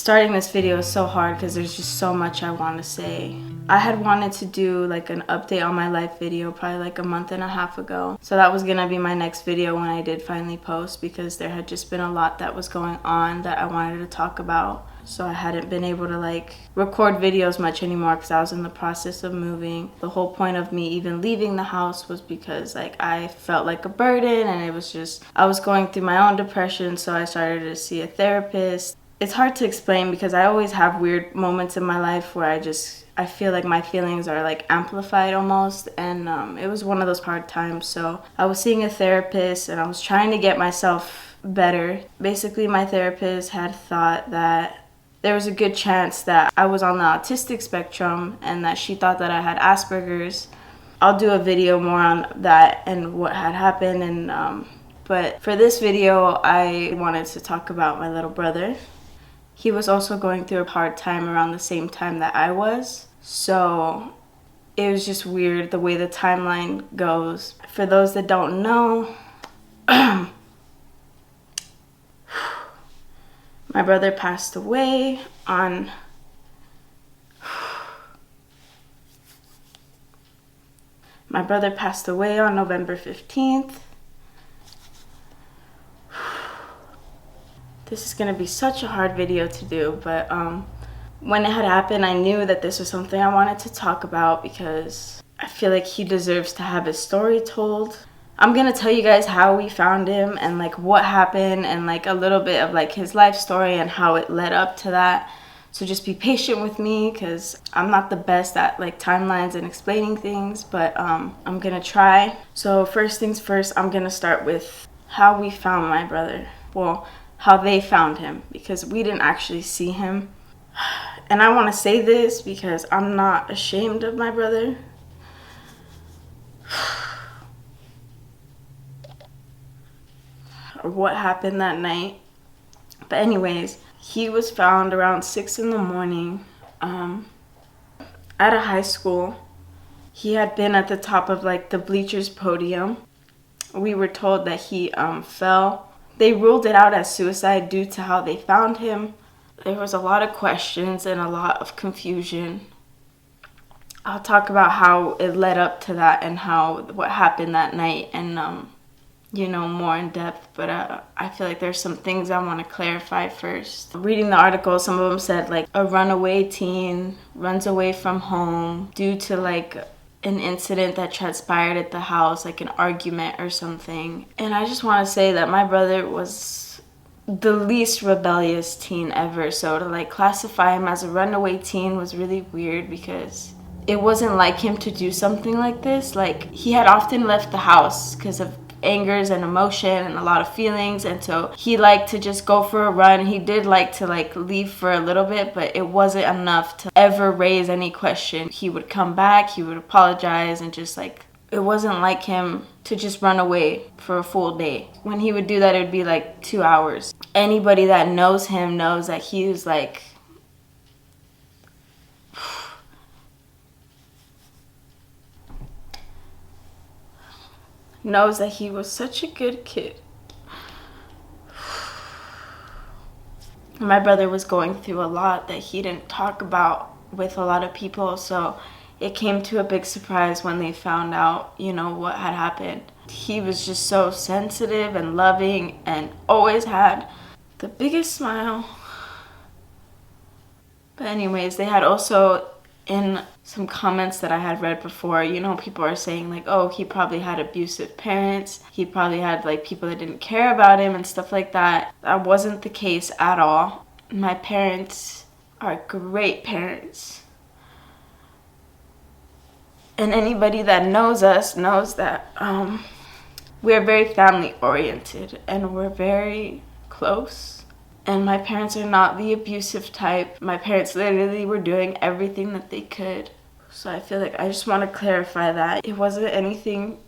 Starting this video is so hard because there's just so much I want to say. I had wanted to do like an update on my life video probably like a month and a half ago. So that was gonna be my next video when I did finally post, because there had just been a lot that was going on that I wanted to talk about. So I hadn't been able to like record videos much anymore because I was in the process of moving. The whole point of me even leaving the house was because like I felt like a burden, and it was just, I was going through my own depression, so I started to see a therapist. It's hard to explain because I always have weird moments in my life where I feel like my feelings are like amplified almost, and it was one of those hard times. So I was seeing a therapist and I was trying to get myself better. Basically, my therapist had thought that there was a good chance that I was on the autistic spectrum and that she thought that I had Asperger's. I'll do a video more on that and what had happened, and but for this video I wanted to talk about my little brother. He was also going through a hard time around the same time that I was. So it was just weird the way the timeline goes. For those that don't know, my brother passed away on November 15th. This is gonna be such a hard video to do, but when it had happened, I knew that this was something I wanted to talk about because I feel like he deserves to have his story told. I'm gonna tell you guys how we found him and like what happened and like a little bit of like his life story and how it led up to that. So just be patient with me because I'm not the best at like timelines and explaining things, but I'm gonna try. So first things first, I'm gonna start with how we found my brother. Well, how they found him, because we didn't actually see him. And I want to say this because I'm not ashamed of my brother. Or what happened that night. But anyways, he was found around 6 in the morning at a high school. He had been at the top of like the bleachers podium. We were told that he fell. They ruled it out as suicide due to how they found him. There was a lot of questions and a lot of confusion. I'll talk about how it led up to that and what happened that night, and more in depth. But I feel like there's some things I want to clarify first. Reading the article, some of them said like a runaway teen runs away from home due to like an incident that transpired at the house, like an argument or something. And I just want to say that my brother was the least rebellious teen ever. So to like classify him as a runaway teen was really weird because it wasn't like him to do something like this. Like he had often left the house because of angers and emotion and a lot of feelings, and so he liked to just go for a run. He did like to like leave for a little bit, but it wasn't enough to ever raise any question. He would come back, he would apologize, and just like, it wasn't like him to just run away for a full day. When he would do that, it would be like 2 hours. Anybody that knows him knows that he was like knows that he was such a good kid. My brother was going through a lot that he didn't talk about with a lot of people, so it came to a big surprise when they found out, what had happened. He was just so sensitive and loving and always had the biggest smile. But anyways, they had also, in some comments that I had read before, people are saying like, oh, he probably had abusive parents. He probably had like people that didn't care about him and stuff like that. That wasn't the case at all. My parents are great parents. And anybody that knows us knows that we're very family oriented and we're very close. And my parents are not the abusive type. My parents literally were doing everything that they could. So I feel like I just want to clarify that. It wasn't anything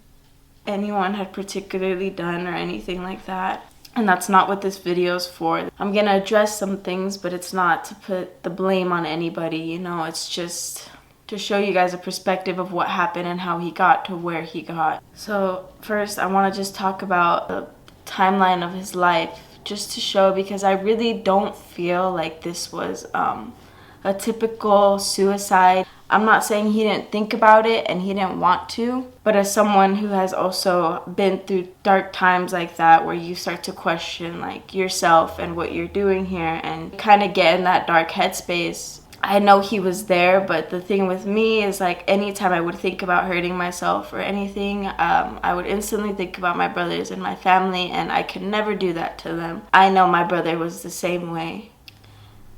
anyone had particularly done or anything like that. And that's not what this video is for. I'm going to address some things, but it's not to put the blame on anybody. It's just to show you guys a perspective of what happened and how he got to where he got. So first, I want to just talk about the timeline of his life just to show, because I really don't feel like this was a typical suicide. I'm not saying he didn't think about it and he didn't want to, but as someone who has also been through dark times like that, where you start to question like yourself and what you're doing here and kind of get in that dark headspace, I know he was there. But the thing with me is, like, anytime I would think about hurting myself or anything, I would instantly think about my brothers and my family, and I could never do that to them. I know my brother was the same way.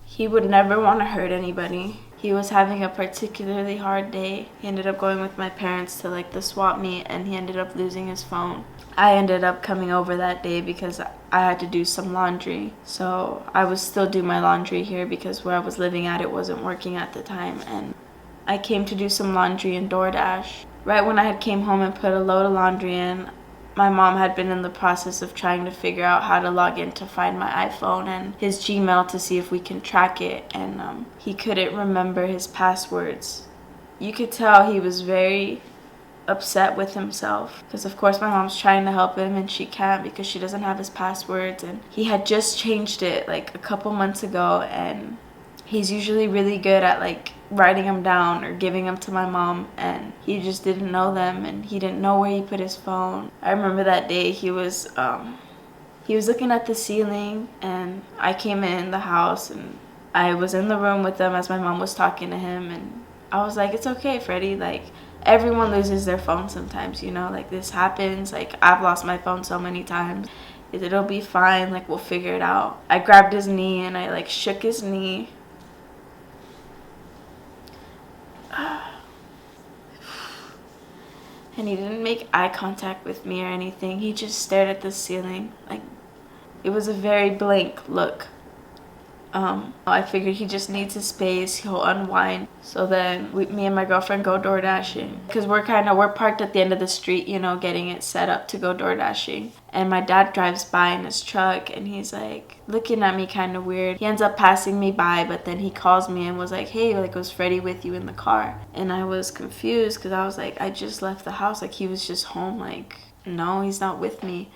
He would never want to hurt anybody. He was having a particularly hard day. He ended up going with my parents to like the swap meet, and he ended up losing his phone. I ended up coming over that day because I had to do some laundry. So I was still doing my laundry here because where I was living at, it wasn't working at the time. And I came to do some laundry in DoorDash. Right when I had came home and put a load of laundry in, my mom had been in the process of trying to figure out how to log in to find my iPhone and his Gmail to see if we can track it. And he couldn't remember his passwords. You could tell he was very upset with himself, because of course my mom's trying to help him and she can't because she doesn't have his passwords, and he had just changed it like a couple months ago, and he's usually really good at like writing them down or giving them to my mom, and he just didn't know them, and he didn't know where he put his phone. I remember that day he was looking at the ceiling, and I came in the house and I was in the room with him as my mom was talking to him, and I was like, it's okay, Freddie, like everyone loses their phone sometimes, you know, like this happens. Like I've lost my phone so many times. It'll be fine, like we'll figure it out. I grabbed his knee and I like shook his knee. And he didn't make eye contact with me or anything. He just stared at the ceiling. Like, it was a very blank look. I figured he just needs his space, he'll unwind. So then me and my girlfriend go door dashing, because we're parked at the end of the street, you know, getting it set up to go door dashing. And my dad drives by in his truck, and he's like looking at me kind of weird. He ends up passing me by, but then he calls me and was like, hey, like, was Freddie with you in the car? And I was confused, because I was like, I just left the house, like he was just home. Like, no, he's not with me.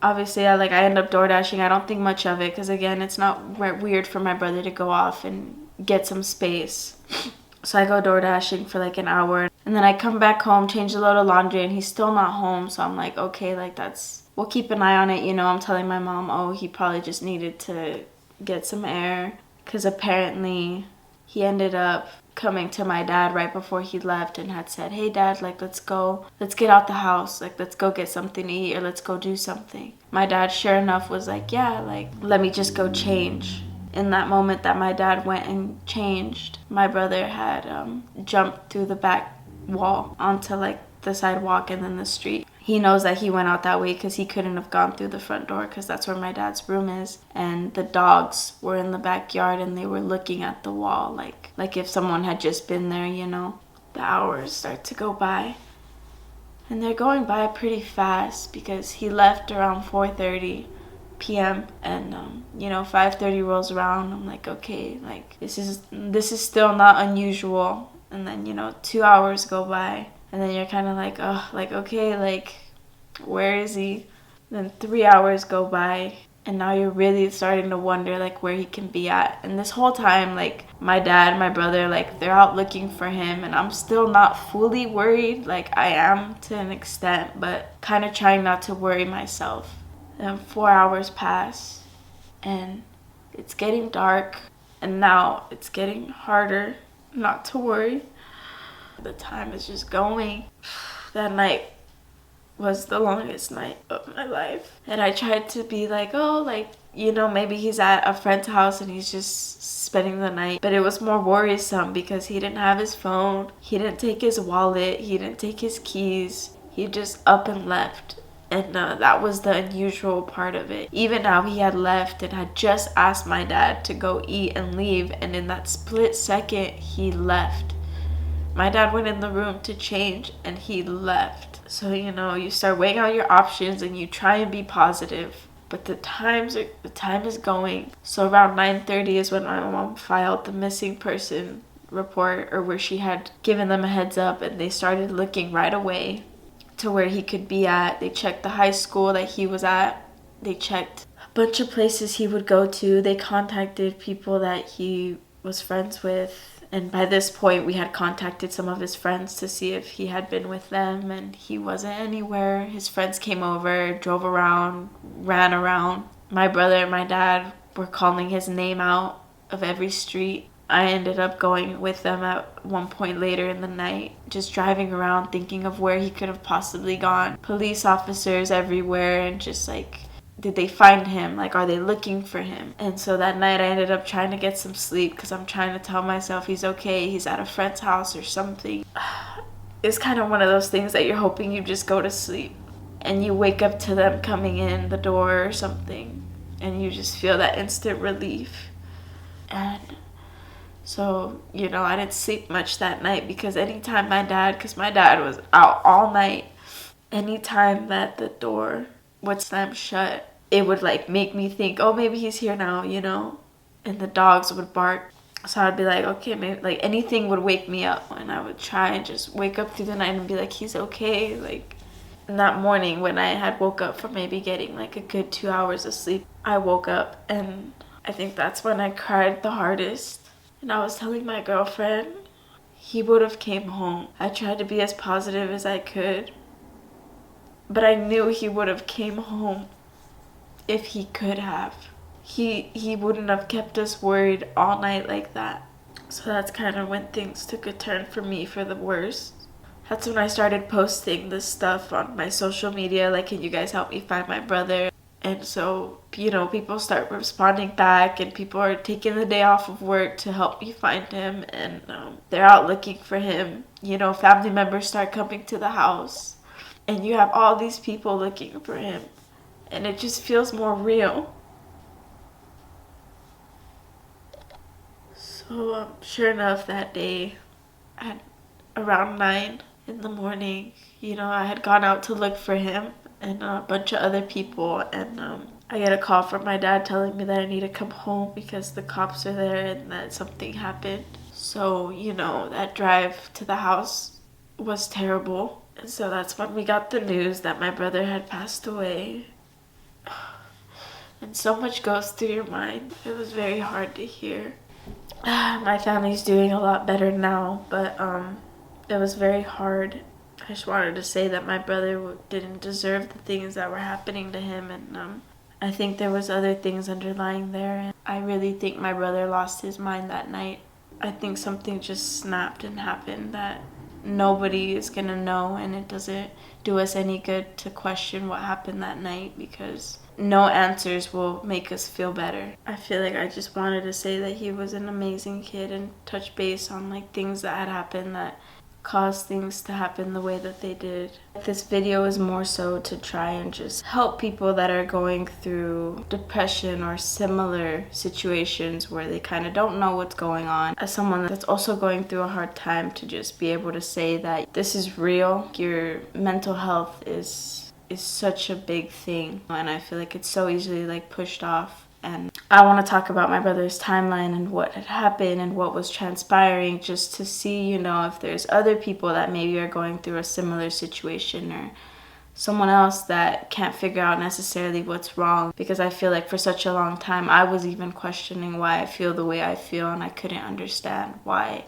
Obviously, I end up door dashing. I don't think much of it because, again, it's not weird for my brother to go off and get some space. So I go door dashing for like an hour, and then I come back home, change a load of laundry, and he's still not home. So I'm like, okay, like we'll keep an eye on it. You know, I'm telling my mom, oh, he probably just needed to get some air, because apparently he ended up coming to my dad right before he left and had said, hey dad, like let's get out the house, like let's go get something to eat or let's go do something. My dad, sure enough, was like, yeah, like let me just go change. In that moment that my dad went and changed, my brother had jumped through the back wall onto like the sidewalk and then the street. He knows that he went out that way because he couldn't have gone through the front door, because that's where my dad's room is. And the dogs were in the backyard and they were looking at the wall like if someone had just been there, you know. The hours start to go by, and they're going by pretty fast because he left around 4:30 p.m. and 5:30 rolls around. I'm like, okay, like this is still not unusual. And then 2 hours go by, and then you're kind of like, oh, like, okay, like where is he? Then 3 hours go by, and now you're really starting to wonder like where he can be at. And this whole time, like my dad, my brother, like they're out looking for him, and I'm still not fully worried. Like I am to an extent, but kind of trying not to worry myself. Then 4 hours pass, and it's getting dark, and now it's getting harder not to worry. The time is just going. That night was the longest night of my life, and I tried to be like, oh, like, maybe he's at a friend's house and he's just spending the night. But it was more worrisome because he didn't have his phone, he didn't take his wallet, he didn't take his keys, he just up and left. And that was the unusual part of it. Even now, he had left and had just asked my dad to go eat and leave, and in that split second he left. My dad went in the room to change and he left. So, you start weighing out your options and you try and be positive. But the time is going. So around 9:30 is when my mom filed the missing person report, or where she had given them a heads up, and they started looking right away to where he could be at. They checked the high school that he was at. They checked bunch of places he would go to. They contacted people that he was friends with, and by this point we had contacted some of his friends to see if he had been with them, and he wasn't anywhere. His friends came over, drove around, ran around. My brother and my dad were calling his name out of every street. I ended up going with them at one point later in the night, just driving around thinking of where he could have possibly gone. Police officers everywhere, and just like, did they find him? Like, are they looking for him? And so that night I ended up trying to get some sleep because I'm trying to tell myself he's okay, he's at a friend's house or something. It's kind of one of those things that you're hoping you just go to sleep and you wake up to them coming in the door or something, and you just feel that instant relief. And so, I didn't sleep much that night because anytime because my dad was out all night, anytime that the door would slam shut, it would like make me think, oh, maybe he's here now, and the dogs would bark. So I'd be like, okay, maybe, like, anything would wake me up, and I would try and just wake up through the night and be like, he's okay. Like, and that morning when I had woke up from maybe getting like a good 2 hours of sleep, I woke up, and I think that's when I cried the hardest. And I was telling my girlfriend, he would have came home. I tried to be as positive as I could, but I knew he would have came home if he could have. He wouldn't have kept us worried all night like that. So that's kind of when things took a turn for me for the worst. That's when I started posting this stuff on my social media, like, can you guys help me find my brother? And so, people start responding back, and people are taking the day off of work to help me find him, and they're out looking for him. Family members start coming to the house, and you have all these people looking for him, and it just feels more real. So, sure enough, that day, at around 9 in the morning, I had gone out to look for him and a bunch of other people, and I get a call from my dad telling me that I need to come home because the cops are there and that something happened. So, that drive to the house was terrible. And so that's when we got the news that my brother had passed away. And so much goes through your mind. It was very hard to hear. My family's doing a lot better now, but it was very hard. I just wanted to say that my brother didn't deserve the things that were happening to him, and I think there was other things underlying there. And I really think my brother lost his mind that night. I think something just snapped and happened that nobody is gonna know, and it doesn't do us any good to question what happened that night because no answers will make us feel better. I feel like I just wanted to say that he was an amazing kid and touch base on like things that had happened that caused things to happen the way that they did. This video is more so to try and just help people that are going through depression or similar situations where they kind of don't know what's going on. As someone that's also going through a hard time, to just be able to say that this is real. Your mental health is such a big thing, and I feel like it's so easily like pushed off. And I want to talk about my brother's timeline and what had happened and what was transpiring, just to see, if there's other people that maybe are going through a similar situation, or someone else that can't figure out necessarily what's wrong. Because I feel like for such a long time I was even questioning why I feel the way I feel, and I couldn't understand why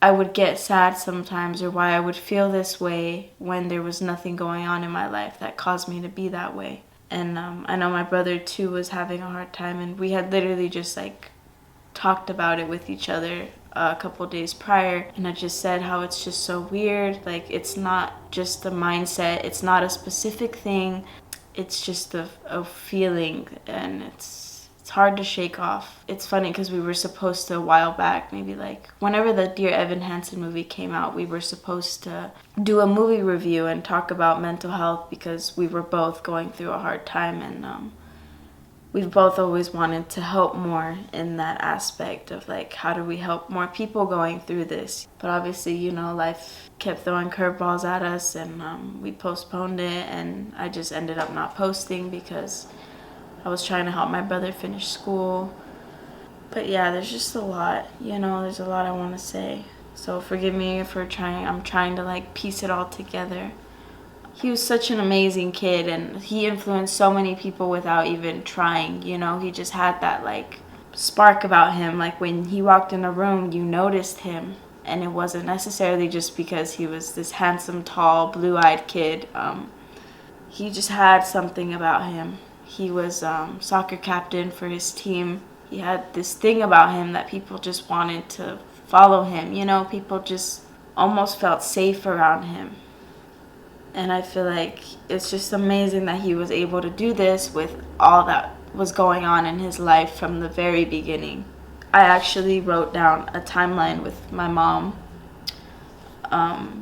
I would get sad sometimes, or why I would feel this way when there was nothing going on in my life that caused me to be that way. And I know my brother too was having a hard time, and we had literally just like talked about it with each other a couple days prior, and I just said how it's just so weird. Like, it's not just a mindset, it's not a specific thing, it's just a feeling, and it's hard to shake off. It's funny because we were supposed to, a while back, maybe like whenever the Dear Evan Hansen movie came out, we were supposed to do a movie review and talk about mental health because we were both going through a hard time, and we've both always wanted to help more in that aspect of like, how do we help more people going through this? But obviously, life kept throwing curveballs at us, and we postponed it, and I just ended up not posting because I was trying to help my brother finish school. But yeah, there's just a lot, there's a lot I want to say. So forgive me for I'm trying to like piece it all together. he was such an amazing kid, and he influenced so many people without even trying, you know. He just had that, like, spark about him. Like, when he walked in a room, you noticed him, and it wasn't necessarily just because he was this handsome, tall, blue-eyed kid. He just had something about him. He was soccer captain for his team. He had this thing about him that people just wanted to follow him, you know. People just almost felt safe around him. And I feel like it's just amazing that he was able to do this with all that was going on in his life from the very beginning. I actually wrote down a timeline with my mom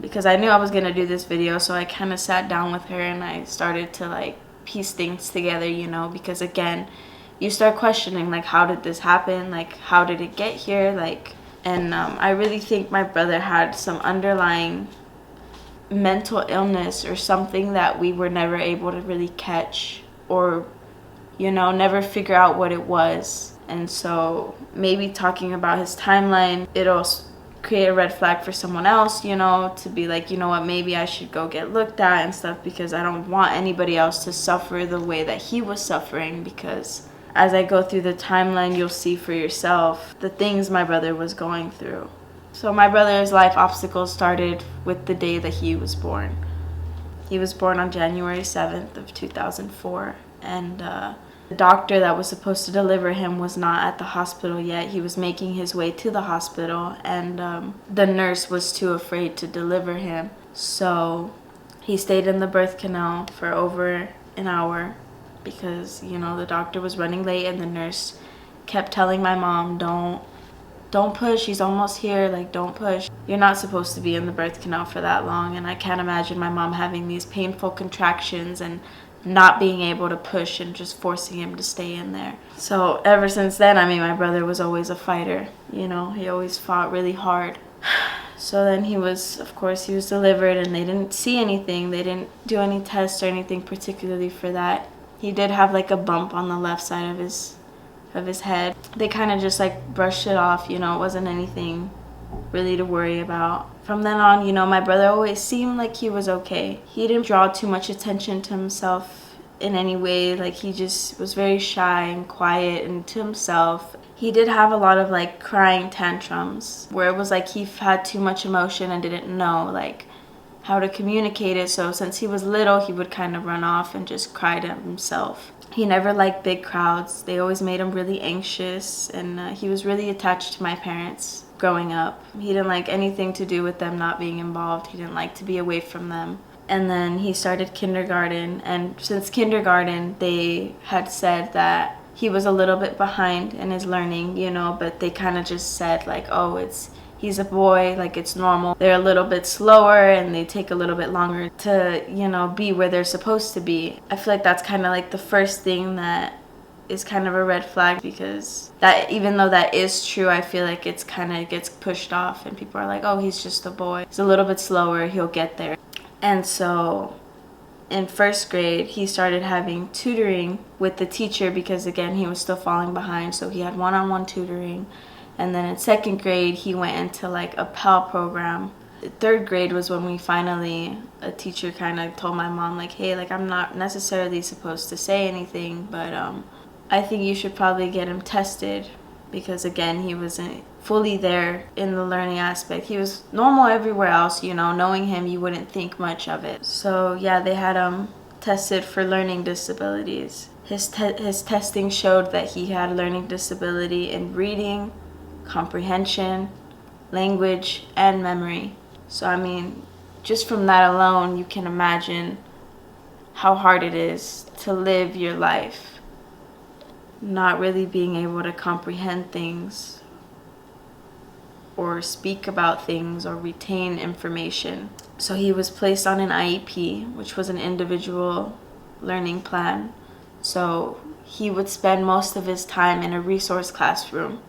because I knew I was going to do this video, so I kind of sat down with her and I started to, like, piece things together, you know, because again, you start questioning, like, how did this happen? Like, how did it get here? Like, and I really think my brother had some underlying mental illness or something that we were never able to really catch, or, you know, never figure out what it was. And so maybe talking about his timeline, it'll create a red flag for someone else, you know, to be like, you know what, maybe I should go get looked at and stuff, because I don't want anybody else to suffer the way that he was suffering. Because as I go through the timeline, you'll see for yourself the things my brother was going through. So my brother's life obstacles started with the day that he was born. He was born on January 7th of 2004, and the doctor that was supposed to deliver him was not at the hospital yet. He was making his way to the hospital, and the nurse was too afraid to deliver him. So he stayed in the birth canal for over an hour because, you know, the doctor was running late, and the nurse kept telling my mom, don't push, he's almost here, like, don't push. You're not supposed to be in the birth canal for that long. And I can't imagine my mom having these painful contractions and not being able to push and just forcing him to stay in there. So ever since then, I mean, my brother was always a fighter, you know, he always fought really hard. So then he was delivered, and they didn't see anything. They didn't do any tests or anything particularly for that. He did have, like, a bump on the left side of his head. They kind of just, like, brushed it off, you know. It wasn't anything really to worry about. From then on, you know, my brother always seemed like he was okay. He didn't draw too much attention to himself in any way. Like, he just was very shy and quiet and to himself. He did have a lot of, like, crying tantrums where it was like he had too much emotion and didn't know, like, how to communicate it. So since he was little, he would kind of run off and just cry to himself. He never liked big crowds. They always made him really anxious, and he was really attached to my parents growing up. He didn't like anything to do with them not being involved. He didn't like to be away from them. And then he started kindergarten, and since kindergarten, they had said that he was a little bit behind in his learning, you know, but they kind of just said, like, oh, he's a boy, like, it's normal. They're a little bit slower and they take a little bit longer to, you know, be where they're supposed to be. I feel like that's kind of like the first thing that is kind of a red flag, because that, even though that is true, I feel like it's kind of gets pushed off and people are like, oh, he's just a boy. He's a little bit slower, he'll get there. And so in first grade, he started having tutoring with the teacher because, again, he was still falling behind. So he had one-on-one tutoring. And then in second grade, he went into, like, a Pell program. Third grade was when a teacher kind of told my mom, like, hey, like, I'm not necessarily supposed to say anything, but I think you should probably get him tested, because, again, he wasn't fully there in the learning aspect. He was normal everywhere else, you know. Knowing him, you wouldn't think much of it. So, yeah, they had him tested for learning disabilities. His testing showed that he had learning disability in reading, comprehension, language, and memory. So, I mean, just from that alone, you can imagine how hard it is to live your life not really being able to comprehend things or speak about things or retain information. So he was placed on an IEP, which was an individual learning plan. So he would spend most of his time in a resource classroom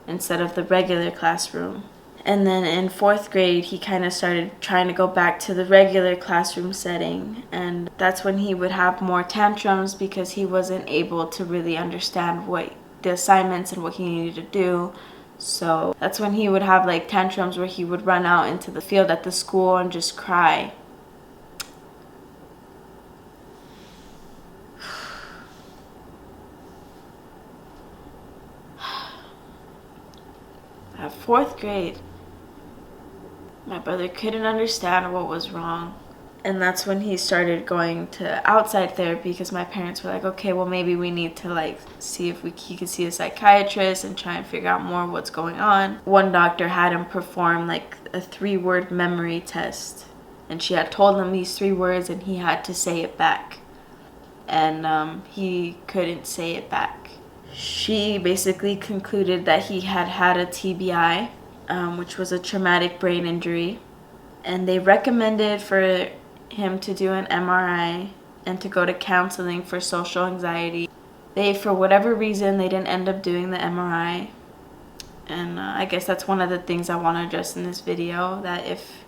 instead of the regular classroom. And then in fourth grade, he kind of started trying to go back to the regular classroom setting. And that's when he would have more tantrums because he wasn't able to really understand what the assignments and what he needed to do. So that's when he would have, like, tantrums where he would run out into the field at the school and just cry. 4th grade, my brother couldn't understand what was wrong. And that's when he started going to outside therapy, because my parents were like, okay, well, maybe we need to like see if he could see a psychiatrist and try and figure out more what's going on. One doctor had him perform like a 3-word memory test, and she had told him these 3 words and he had to say it back, and he couldn't say it back. She basically concluded that he had a TBI, which was a traumatic brain injury, and they recommended for him to do an MRI and to go to counseling for social anxiety. For whatever reason, they didn't end up doing the MRI. And I guess that's one of the things I want to address in this video, that if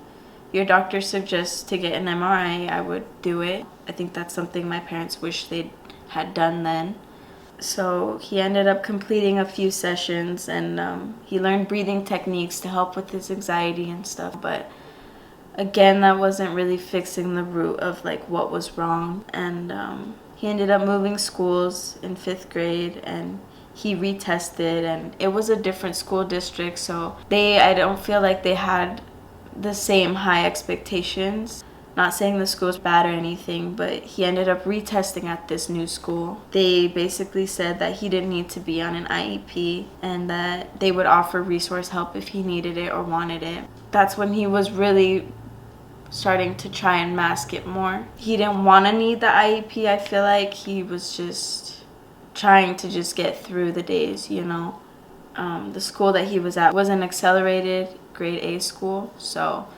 your doctor suggests to get an MRI, I would do it. I think that's something my parents wish they had done then. So he ended up completing a few sessions, and he learned breathing techniques to help with his anxiety and stuff. But again, that wasn't really fixing the root of like what was wrong. And he ended up moving schools in 5th grade, and he retested, and it was a different school district, so I don't feel like they had the same high expectations. Not saying the school's bad or anything, but he ended up retesting at this new school. They basically said that he didn't need to be on an IEP, and that they would offer resource help if he needed it or wanted it. That's when he was really starting to try and mask it more. He didn't want to need the IEP. I feel like he was just trying to just get through the days, you know. The school that he was at was an accelerated grade A school, so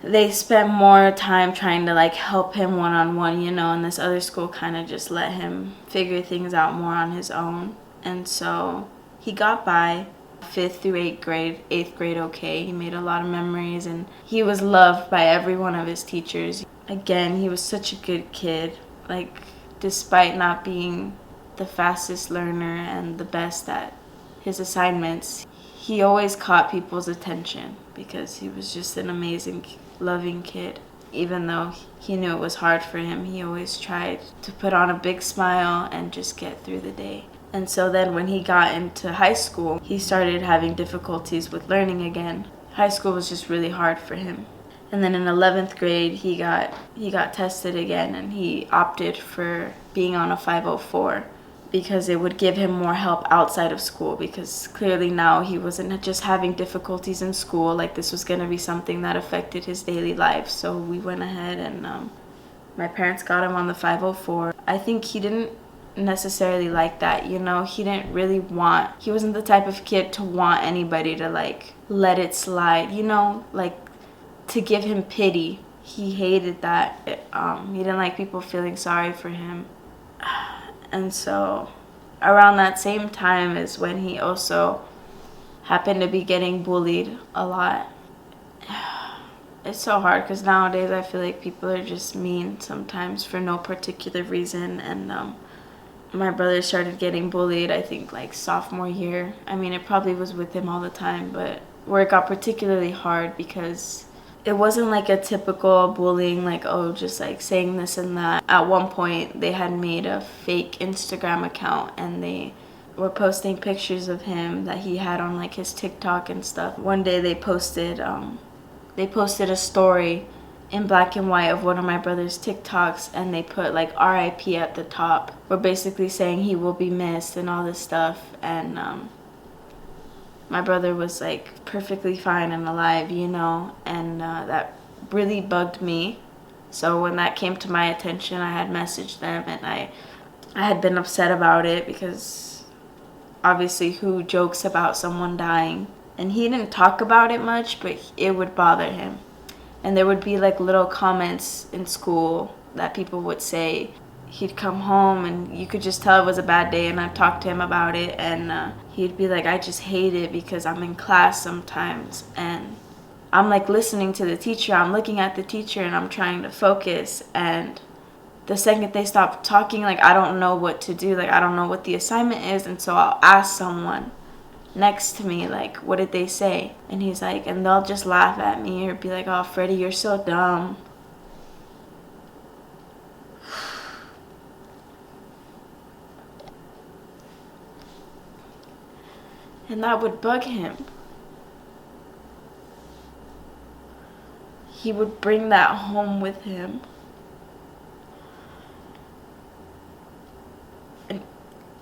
they spent more time trying to like help him one-on-one, you know, and this other school kind of just let him figure things out more on his own. And so he got by 5th through 8th grade okay. He made a lot of memories, and he was loved by every one of his teachers. Again, he was such a good kid. Like, despite not being the fastest learner and the best at his assignments, he always caught people's attention because he was just an amazing, loving kid. Even though he knew it was hard for him, he always tried to put on a big smile and just get through the day. And so then when he got into high school, he started having difficulties with learning again. High school was just really hard for him. And then in 11th grade, he got tested again, and he opted for being on a 504 because it would give him more help outside of school, because clearly now he wasn't just having difficulties in school. Like, this was going to be something that affected his daily life. So we went ahead and my parents got him on the 504. I think he didn't necessarily like that, you know. He wasn't the type of kid to want anybody to like let it slide, you know, like to give him pity. He hated that. He didn't like people feeling sorry for him. And so around that same time is when he also happened to be getting bullied a lot. It's so hard because nowadays I feel like people are just mean sometimes for no particular reason. And my brother started getting bullied, I think, like sophomore year. I mean, it probably was with him all the time, but where it got particularly hard because it wasn't like a typical bullying, like, oh, just like saying this and that. At one point, they had made a fake Instagram account, and they were posting pictures of him that he had on like his TikTok and stuff. One day they posted a story in black and white of one of my brother's TikToks, and they put like RIP at the top. We're basically saying he will be missed and all this stuff. And my brother was like perfectly fine and alive, you know, and that really bugged me. So when that came to my attention, I had messaged them, and I had been upset about it because obviously who jokes about someone dying? And he didn't talk about it much, but it would bother him. And there would be like little comments in school that people would say. He'd come home and you could just tell it was a bad day, and I'd talk to him about it, and he'd be like, I just hate it because I'm in class sometimes and I'm like listening to the teacher, I'm looking at the teacher and I'm trying to focus, and the second they stop talking, like I don't know what to do, like I don't know what the assignment is, and so I'll ask someone next to me, like, what did they say? And he's like, and they'll just laugh at me or be like, oh, Freddie, you're so dumb. And that would bug him. he would bring that home with him.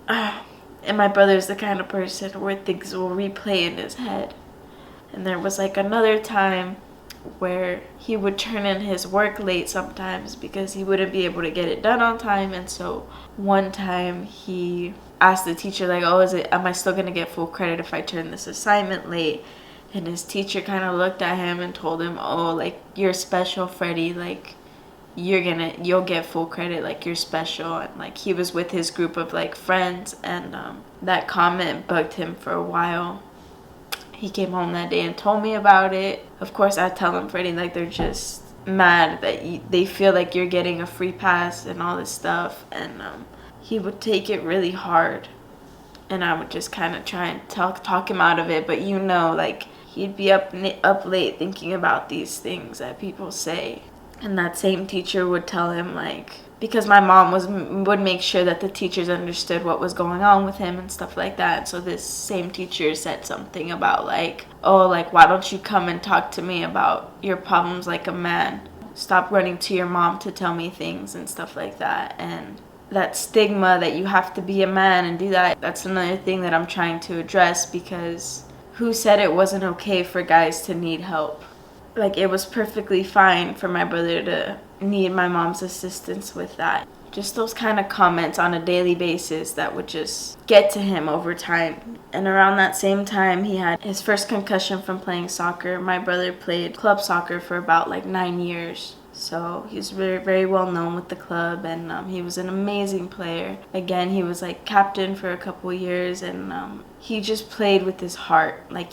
And my brother's the kind of person where things will replay in his head. And there was like another time where he would turn in his work late sometimes because he wouldn't be able to get it done on time. And so one time he asked the teacher, like, oh, am I still going to get full credit if I turn this assignment late? And his teacher kind of looked at him and told him, oh, like, you're special, Freddie. Like, you'll get full credit, like, you're special. And like, he was with his group of like friends, and that comment bugged him for a while. He came home that day and told me about it. Of course, I tell him, Freddie, like, they're just mad that they feel like you're getting a free pass and all this stuff. And he would take it really hard, and I would just kind of try and talk him out of it. But like, he'd be up late thinking about these things that people say. And that same teacher would tell him, like, because my mom would make sure that the teachers understood what was going on with him and stuff like that. So this same teacher said something about, like, oh, like, why don't you come and talk to me about your problems like a man? Stop running to your mom to tell me things and stuff like that. And that stigma that you have to be a man and do that, that's another thing that I'm trying to address, because who said it wasn't okay for guys to need help? Like, it was perfectly fine for my brother to need my mom's assistance with that. Just those kind of comments on a daily basis that would just get to him over time. And around that same time, he had his first concussion from playing soccer. My brother played club soccer for about like 9 years. So he was very, very well known with the club, and he was an amazing player. Again, he was like captain for a couple years, and he just played with his heart. Like,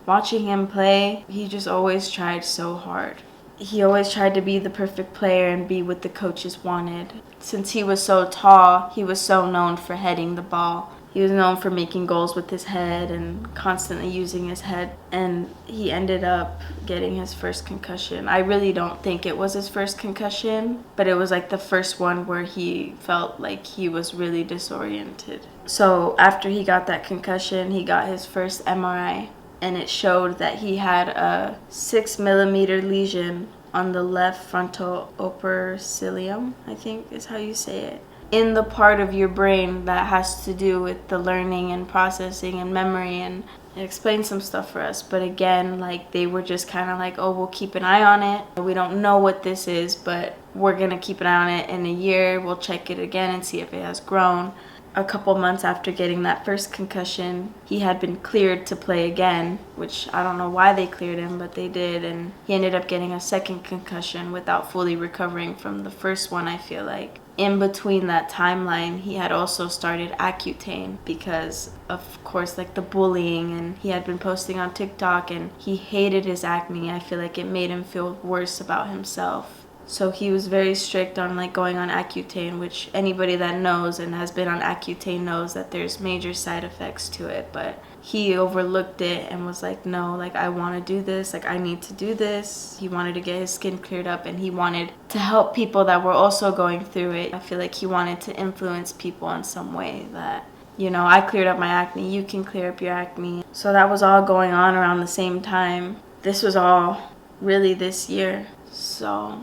watching him play, he just always tried so hard. He always tried to be the perfect player and be what the coaches wanted. Since he was so tall, he was so known for heading the ball. He was known for making goals with his head and constantly using his head. And he ended up getting his first concussion. I really don't think it was his first concussion, but it was like the first one where he felt like he was really disoriented. So after he got that concussion, he got his first MRI. And it showed that he had a 6-millimeter lesion on the left frontal opercilium, I think is how you say it, in the part of your brain that has to do with the learning and processing and memory. And it explained some stuff for us. But again, like, they were just kind of like, oh, we'll keep an eye on it. We don't know what this is, but we're going to keep an eye on it. In a year, we'll check it again and see if it has grown. A couple months after getting that first concussion, he had been cleared to play again, which I don't know why they cleared him, but they did. And he ended up getting a second concussion without fully recovering from the first one, I feel like. In between that timeline, he had also started Accutane because, of course, like, the bullying, and he had been posting on TikTok, and he hated his acne. I feel like it made him feel worse about himself. So he was very strict on, like, going on Accutane, which anybody that knows and has been on Accutane knows that there's major side effects to it. But he overlooked it and was like, no, like, I want to do this. Like, I need to do this. He wanted to get his skin cleared up, and he wanted to help people that were also going through it. I feel like he wanted to influence people in some way that, I cleared up my acne, you can clear up your acne. So that was all going on around the same time. This was all really this year. So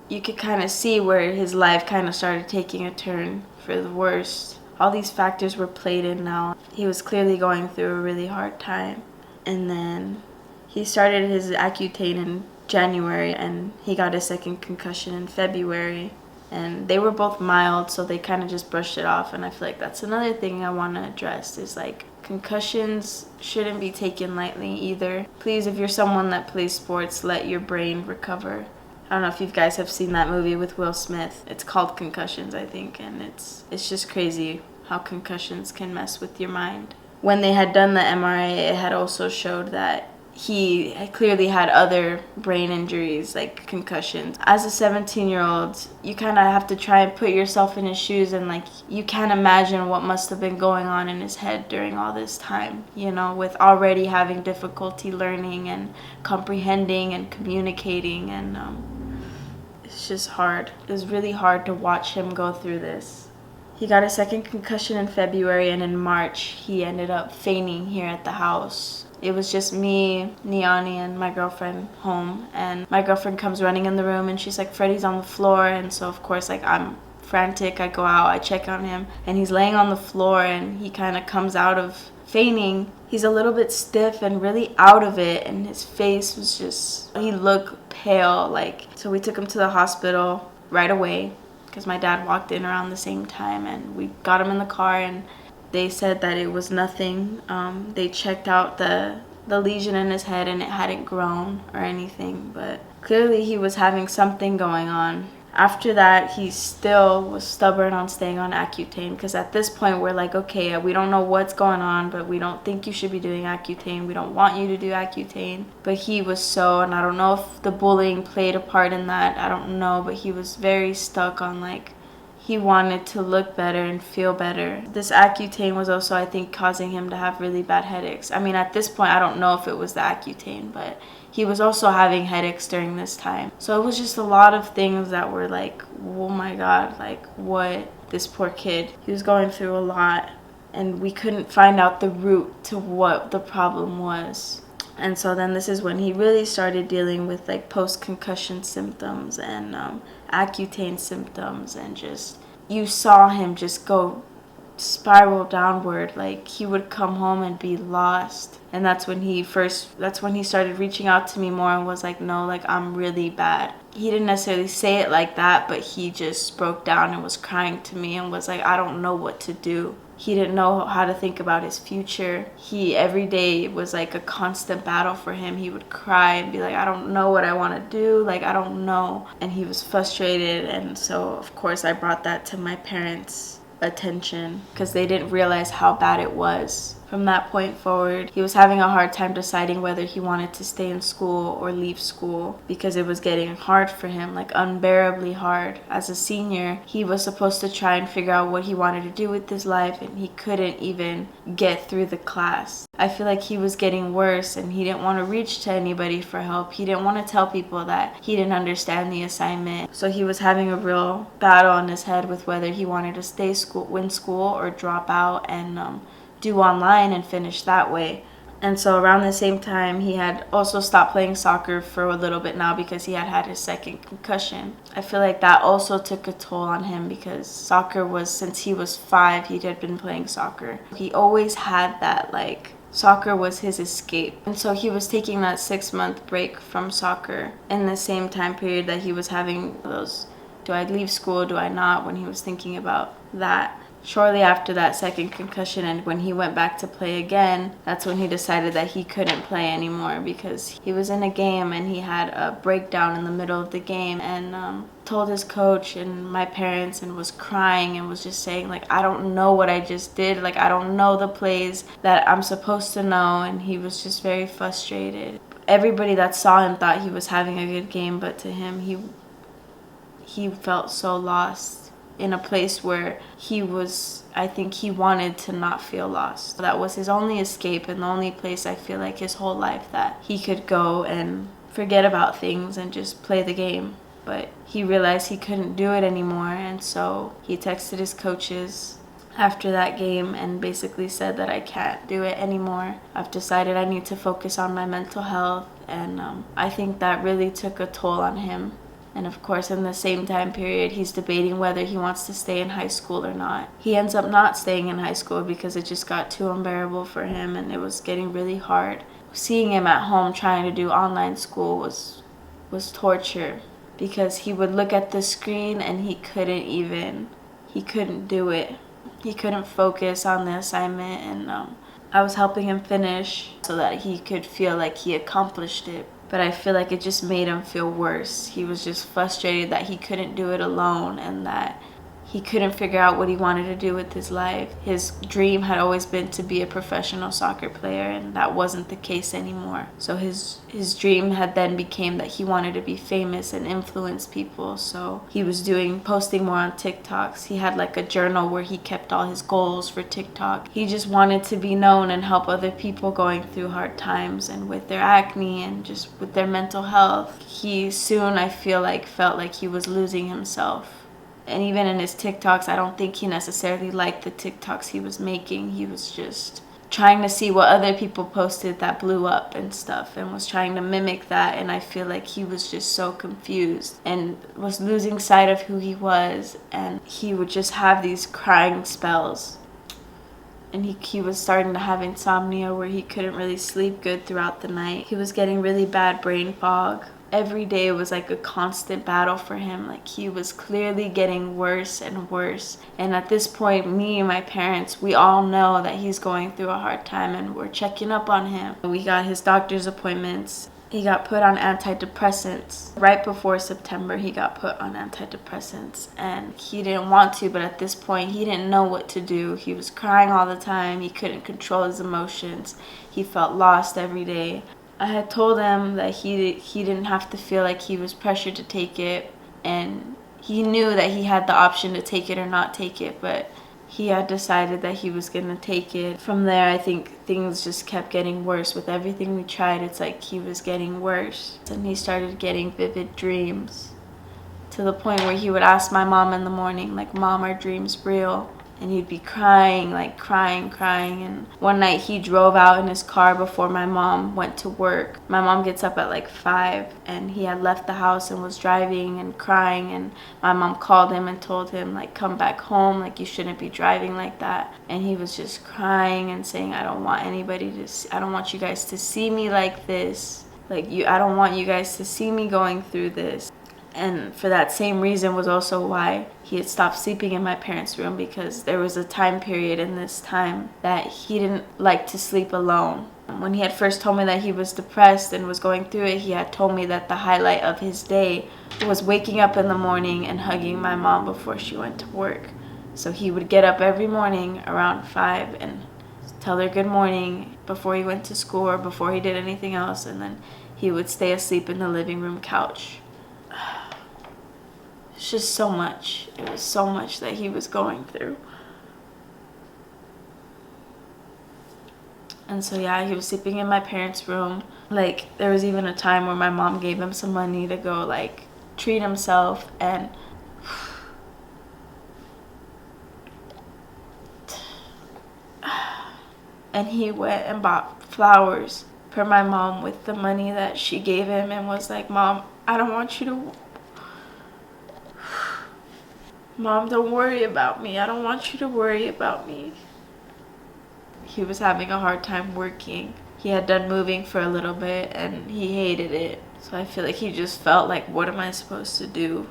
you could kind of see where his life kind of started taking a turn for the worst. All these factors were played in now. He was clearly going through a really hard time. And then he started his Accutane in January, and he got his second concussion in February. And they were both mild, so they kind of just brushed it off. And I feel like that's another thing I want to address is, like, concussions shouldn't be taken lightly either. Please, if you're someone that plays sports, let your brain recover. I don't know if you guys have seen that movie with Will Smith. It's called Concussions, I think, and it's just crazy how concussions can mess with your mind. When they had done the MRI, it had also showed that he clearly had other brain injuries, like concussions. As a 17-year-old, you kind of have to try and put yourself in his shoes, and, like, you can't imagine what must have been going on in his head during all this time, with already having difficulty learning and comprehending and communicating, and it's just hard. It was really hard to watch him go through this. He got a second concussion in February, and in March, he ended up fainting here at the house. It was just me, Niani, and my girlfriend home. And my girlfriend comes running in the room and she's like, Freddie's on the floor. And so, of course, like, I'm frantic. I go out, I check on him, and he's laying on the floor and he kind of comes out of fainting. He's a little bit stiff and really out of it, and his face was just, he looked pale. Like, so we took him to the hospital right away because my dad walked in around the same time, and we got him in the car, and they said that it was nothing. They checked out the lesion in his head and it hadn't grown or anything, but clearly he was having something going on. After that, he still was stubborn on staying on Accutane, because at this point we're like, okay, we don't know what's going on, but we don't think you should be doing Accutane. We don't want you to do Accutane. But he was so, and I don't know if the bullying played a part in that. I don't know, but he was very stuck on, like, he wanted to look better and feel better. This Accutane was also, I think, causing him to have really bad headaches. I mean, at this point, I don't know if it was the Accutane, but he was also having headaches during this time. So it was just a lot of things that were like, oh my God, like, what? This poor kid. He was going through a lot, and we couldn't find out the root to what the problem was. And so then this is when he really started dealing with, like, post-concussion symptoms and Accutane symptoms, and just, you saw him just go spiral downward. Like, he would come home and be lost. And that's when he started reaching out to me more and was like, no, like, I'm really bad. He didn't necessarily say it like that, but he just broke down and was crying to me and was like, I don't know what to do. He didn't know how to think about his future. Every day was like a constant battle for him. He would cry and be like, I don't know what I want to do. Like, I don't know. And he was frustrated. And so, of course, I brought that to my parents' attention because they didn't realize how bad it was. From that point forward, he was having a hard time deciding whether he wanted to stay in school or leave school because it was getting hard for him, like unbearably hard. As a senior, he was supposed to try and figure out what he wanted to do with his life, and he couldn't even get through the class. I feel like he was getting worse, and he didn't want to reach to anybody for help. He didn't want to tell people that he didn't understand the assignment. So he was having a real battle in his head with whether he wanted to stay in school or drop out and do online and finish that way. And so around the same time, he had also stopped playing soccer for a little bit now because he had had his second concussion. I feel like that also took a toll on him because soccer was, since he was 5, he had been playing soccer. He always had that, like, soccer was his escape. And so he was taking that 6-month break from soccer in the same time period that he was having those, do I leave school, do I not, when he was thinking about that. Shortly after that second concussion, and when he went back to play again, that's when he decided that he couldn't play anymore because he was in a game and he had a breakdown in the middle of the game and told his coach and my parents and was crying and was just saying, like, I don't know what I just did. Like, I don't know the plays that I'm supposed to know. And he was just very frustrated. Everybody that saw him thought he was having a good game, but to him, he felt so lost in a place where I think he wanted to not feel lost. That was his only escape and the only place I feel like his whole life that he could go and forget about things and just play the game. But he realized he couldn't do it anymore, and so he texted his coaches after that game and basically said that I can't do it anymore. I've decided I need to focus on my mental health, and I think that really took a toll on him. And of course, in the same time period, he's debating whether he wants to stay in high school or not. He ends up not staying in high school because it just got too unbearable for him and it was getting really hard. Seeing him at home trying to do online school was torture because he would look at the screen and he couldn't do it. He couldn't focus on the assignment, and I was helping him finish so that he could feel like he accomplished it. But I feel like it just made him feel worse. He was just frustrated that he couldn't do it alone and that he couldn't figure out what he wanted to do with his life. His dream had always been to be a professional soccer player, and that wasn't the case anymore. So his dream had then became that he wanted to be famous and influence people. So he was posting more on TikToks. He had like a journal where he kept all his goals for TikTok. He just wanted to be known and help other people going through hard times and with their acne and just with their mental health. He soon, I feel like, felt like he was losing himself. And even in his TikToks, I don't think he necessarily liked the TikToks he was making. He was just trying to see what other people posted that blew up and stuff, and was trying to mimic that. And I feel like he was just so confused and was losing sight of who he was, and he would just have these crying spells. And he was starting to have insomnia where he couldn't really sleep good throughout the night. He was getting really bad brain fog. Every day was like a constant battle for him. Like, he was clearly getting worse and worse. And at this point, me and my parents, we all know that he's going through a hard time, and we're checking up on him. We got his doctor's appointments. He got put on antidepressants. Right before September, he got put on antidepressants. And he didn't want to, but at this point, he didn't know what to do. He was crying all the time. He couldn't control his emotions. He felt lost every day. I had told him that he didn't have to feel like he was pressured to take it. And he knew that he had the option to take it or not take it, but he had decided that he was going to take it. From there, I think things just kept getting worse. With everything we tried, it's like he was getting worse. And he started getting vivid dreams, to the point where he would ask my mom in the morning, like, "Mom, are dreams real?" And he'd be crying, like crying. And one night he drove out in his car before my mom went to work. My mom gets up at like 5, and he had left the house and was driving and crying. And my mom called him and told him, like, "Come back home, like, you shouldn't be driving like that." And he was just crying and saying, I don't want you guys to see me like this. Like, I don't want you guys to see me going through this. And for that same reason was also why he had stopped sleeping in my parents' room, because there was a time period in this time that he didn't like to sleep alone. When he had first told me that he was depressed and was going through it, he had told me that the highlight of his day was waking up in the morning and hugging my mom before she went to work. So he would get up every morning around 5 and tell her good morning before he went to school or before he did anything else, and then he would stay asleep in the living room couch. It's just so much. It was so much that he was going through. And so yeah, he was sleeping in my parents' room. Like, there was even a time where my mom gave him some money to go, like, treat himself, and he went and bought flowers for my mom with the money that she gave him, and was like, "Mom, I don't want you to... Mom, don't worry about me. I don't want you to worry about me." He was having a hard time working. He had done moving for a little bit, and he hated it. So I feel like he just felt like, what am I supposed to do?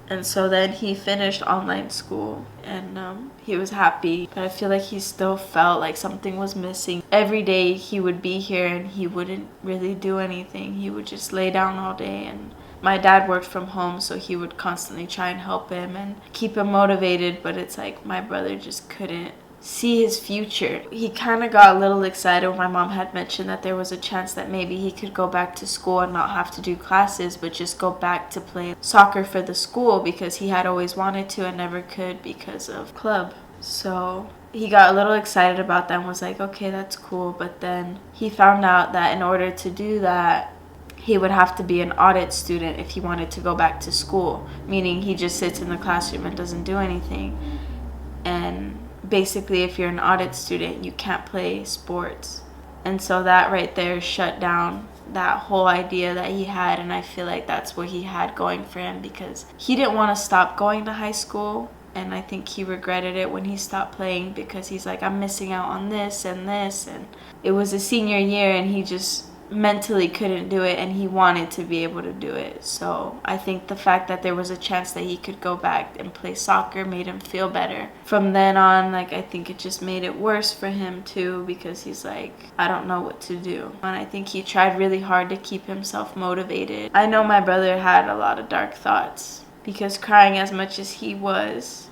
And so then he finished online school, and he was happy. But I feel like he still felt like something was missing. Every day he would be here, and he wouldn't really do anything. He would just lay down all day. And my dad worked from home, so he would constantly try and help him and keep him motivated. But it's like my brother just couldn't see his future. He kind of got a little excited when my mom had mentioned that there was a chance that maybe he could go back to school and not have to do classes, but just go back to play soccer for the school, because he had always wanted to and never could because of club. So he got a little excited about that and was like, okay, that's cool. But then he found out that in order to do that, he would have to be an audit student if he wanted to go back to school, meaning he just sits in the classroom and doesn't do anything. And basically, if you're an audit student, you can't play sports. And so that right there shut down that whole idea that he had. And I feel like that's what he had going for him, because he didn't want to stop going to high school. And I think he regretted it when he stopped playing, because he's like, I'm missing out on this and this. And it was a senior year, and he just mentally couldn't do it, and he wanted to be able to do it. So I think the fact that there was a chance that he could go back and play soccer made him feel better. From then on, like, I think it just made it worse for him too, because he's like, I don't know what to do. And I think he tried really hard to keep himself motivated. I know my brother had a lot of dark thoughts, because crying as much as he was,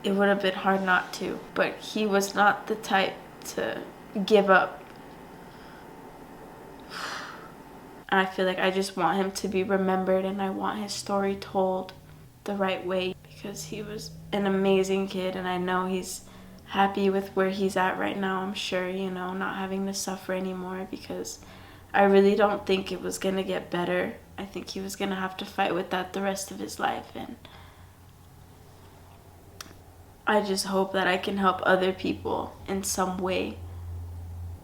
it would have been hard not to. But he was not the type to give up. I feel like I just want him to be remembered, and I want his story told the right way, because he was an amazing kid, and I know he's happy with where he's at right now. I'm sure, not having to suffer anymore, because I really don't think it was going to get better. I think he was going to have to fight with that the rest of his life, and I just hope that I can help other people in some way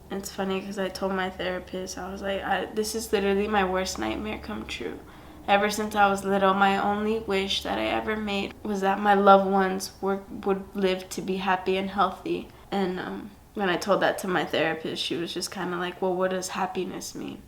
It's funny because I told my therapist, I was like, this is literally my worst nightmare come true. Ever since I was little, my only wish that I ever made was that my loved ones would live to be happy and healthy. And when I told that to my therapist, she was just kind of like, well, what does happiness mean?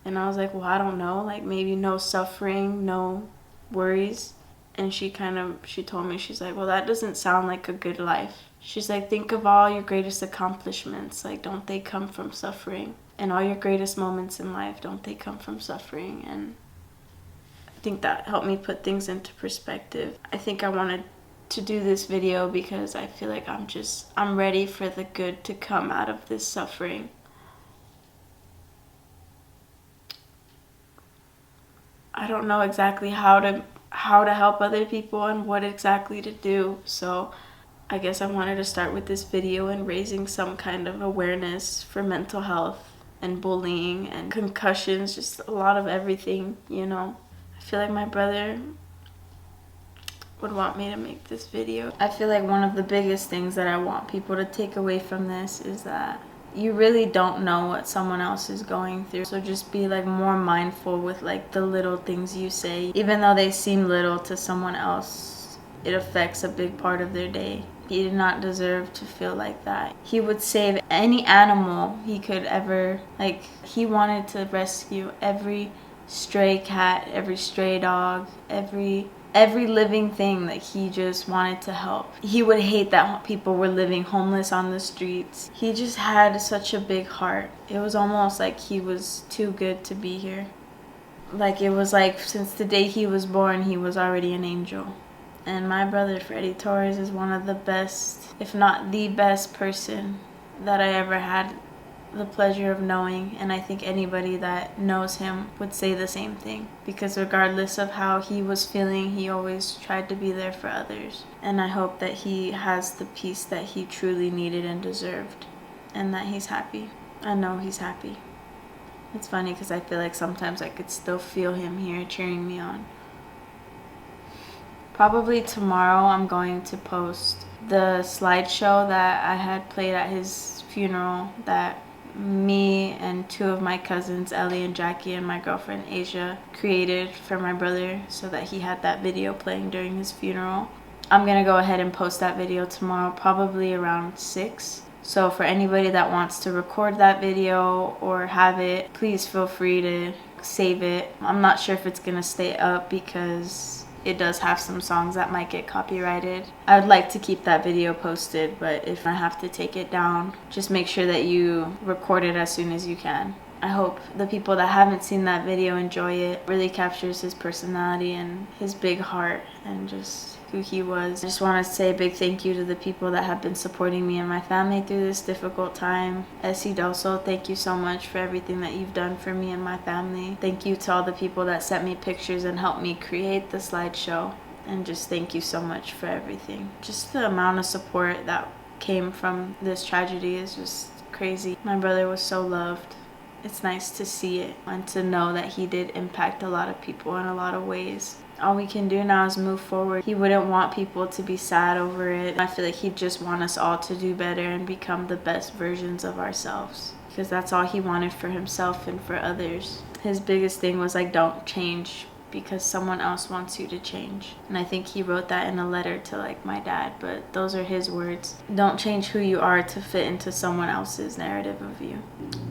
And I was like, well, I don't know. Like, maybe no suffering, no worries. And she told me, she's like, well, that doesn't sound like a good life. She's like, think of all your greatest accomplishments. Like, don't they come from suffering? And all your greatest moments in life, don't they come from suffering? And I think that helped me put things into perspective. I think I wanted to do this video because I feel like I'm ready for the good to come out of this suffering. I don't know exactly how to help other people and what exactly to do. So I guess I wanted to start with this video and raising some kind of awareness for mental health and bullying and concussions, just a lot of everything, you know. I feel like my brother would want me to make this video. I feel like one of the biggest things that I want people to take away from this is that you really don't know what someone else is going through. So just be like more mindful with like the little things you say. Even though they seem little to someone else, it affects a big part of their day. He did not deserve to feel like that. He would save any animal he could ever, like he wanted to rescue every stray cat, every stray dog, every living thing that he just wanted to help. He would hate that people were living homeless on the streets. He just had such a big heart. It was almost like he was too good to be here. Like it was like since the day he was born, he was already an angel. And my brother Freddie Torres is one of the best, if not the best person that I ever had the pleasure of knowing, and I think anybody that knows him would say the same thing, because regardless of how he was feeling, he always tried to be there for others. And I hope that he has the peace that he truly needed and deserved, and that he's happy. I know he's happy. It's funny because I feel like sometimes I could still feel him here cheering me on. Probably tomorrow I'm going to post the slideshow that I had played at his funeral that me and two of my cousins, Ellie and Jackie, and my girlfriend Asia created for my brother so that he had that video playing during his funeral. I'm gonna go ahead and post that video tomorrow, probably around 6. So for anybody that wants to record that video or have it, please feel free to save it. I'm not sure if it's gonna stay up because it does have some songs that might get copyrighted. I would like to keep that video posted, but if I have to take it down, just make sure that you record it as soon as you can. I hope the people that haven't seen that video enjoy it. It really captures his personality and his big heart and just who he was. I just want to say a big thank you to the people that have been supporting me and my family through this difficult time. Essie Doso, thank you so much for everything that you've done for me and my family. Thank you to all the people that sent me pictures and helped me create the slideshow. And just thank you so much for everything. Just the amount of support that came from this tragedy is just crazy. My brother was so loved. It's nice to see it and to know that he did impact a lot of people in a lot of ways. All we can do now is move forward. He wouldn't want people to be sad over it. I feel like he'd just want us all to do better and become the best versions of ourselves, because that's all he wanted for himself and for others. His biggest thing was like, don't change because someone else wants you to change. And I think he wrote that in a letter to like my dad, but those are his words. Don't change who you are to fit into someone else's narrative of you.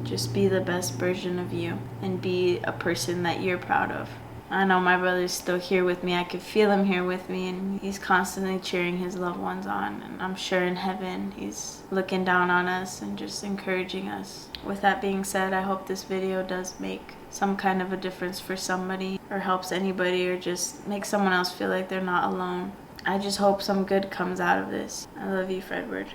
Just be the best version of you and be a person that you're proud of. I know my brother's still here with me. I could feel him here with me, and he's constantly cheering his loved ones on. And I'm sure in heaven he's looking down on us and just encouraging us. With that being said, I hope this video does make some kind of a difference for somebody, or helps anybody, or just makes someone else feel like they're not alone. I just hope some good comes out of this. I love you, Fredward.